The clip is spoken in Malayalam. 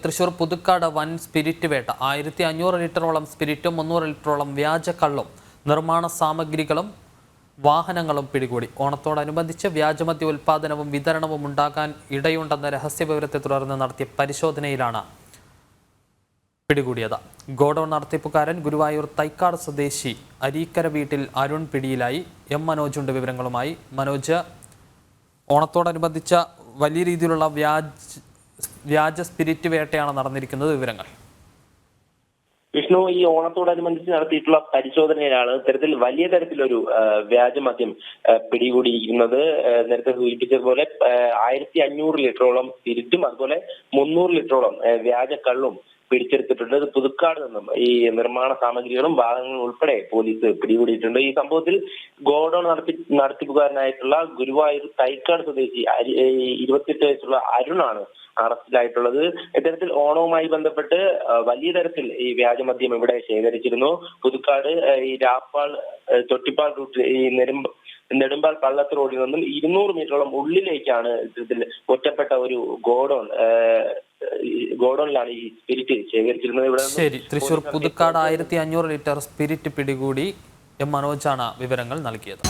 തൃശൂർ പുതുക്കാട് വൻ സ്പിരിറ്റ് വേട്ട 1500 ലിറ്ററോളം സ്പിരിറ്റും 300 ലിറ്ററോളം വ്യാജ കള്ളും നിർമ്മാണ സാമഗ്രികളും വാഹനങ്ങളും പിടികൂടി. ഓണത്തോടനുബന്ധിച്ച് വ്യാജമദ്യ ഉൽപ്പാദനവും വിതരണവും ഉണ്ടാകാൻ ഇടയുണ്ടെന്ന രഹസ്യവിവരത്തെ തുടർന്ന് നടത്തിയ പരിശോധനയിലാണ് പിടികൂടിയത്. ഗോഡൌൺ നടത്തിപ്പുകാരൻ ഗുരുവായൂർ തൈക്കാട് സ്വദേശി അരീക്കര വീട്ടിൽ അരുൺ പിടിയിലായി. എം മനോജുണ്ട് വിവരങ്ങളുമായി. മനോജ്, ഓണത്തോടനുബന്ധിച്ച വലിയ രീതിയിലുള്ള വ്യാജ സ്പിരിറ്റ് വേട്ടയാണ് നടന്നിരിക്കുന്നത്. വിവരങ്ങൾ. വിഷ്ണു, ഈ ഓണത്തോടനുബന്ധിച്ച് നടത്തിയിട്ടുള്ള പരിശോധനയിലാണ് ഇത്തരത്തിൽ വലിയ തരത്തിലൊരു വ്യാജമദ്യം പിടികൂടിയിരിക്കുന്നത്. നേരത്തെ സൂചിപ്പിച്ചതുപോലെ 1500 ലിറ്ററോളം സ്പിരിറ്റും അതുപോലെ 300 ലിറ്ററോളം വ്യാജ കള്ളും പിടിച്ചെടുത്തിട്ടുണ്ട്. ഇത് പുതുക്കാട് നിന്നും ഈ നിർമ്മാണ സാമഗ്രികളും വാഹനങ്ങളും ഉൾപ്പെടെ പോലീസ് പിടികൂടിയിട്ടുണ്ട്. ഈ സംഭവത്തിൽ ഗോഡൌൺ നടത്തിപ്പുകാരനായിട്ടുള്ള ഗുരുവായൂർ തൈക്കാട് സ്വദേശി 28 വയസ്സുള്ള അരുണാണ് അറസ്റ്റിലായിട്ടുള്ളത്. ഇത്തരത്തിൽ ഓണവുമായി ബന്ധപ്പെട്ട് വലിയ തരത്തിൽ ഈ വ്യാജമദ്യം ഇവിടെ ശേഖരിച്ചിരുന്നു. പുതുക്കാട് ഈ രാപ്പാൾ തൊട്ടിപ്പാൾ റൂട്ട് ഈ നെടുമ്പാൽ പള്ളത്ത് റോഡിൽ നിന്നും 200 മീറ്ററോളം ഉള്ളിലേക്കാണ് ഇത്തരത്തിൽ ഒറ്റപ്പെട്ട ഒരു ഗോഡൌണിലാണ് ഈ സ്പിരിറ്റ് ശേഖരിച്ചിരുന്നത്. ശരി, തൃശൂർ പുതുക്കാട് 1500 ലിറ്റർ സ്പിരിറ്റ് പിടികൂടി. എം മനോജാണ് വിവരങ്ങൾ നൽകിയത്.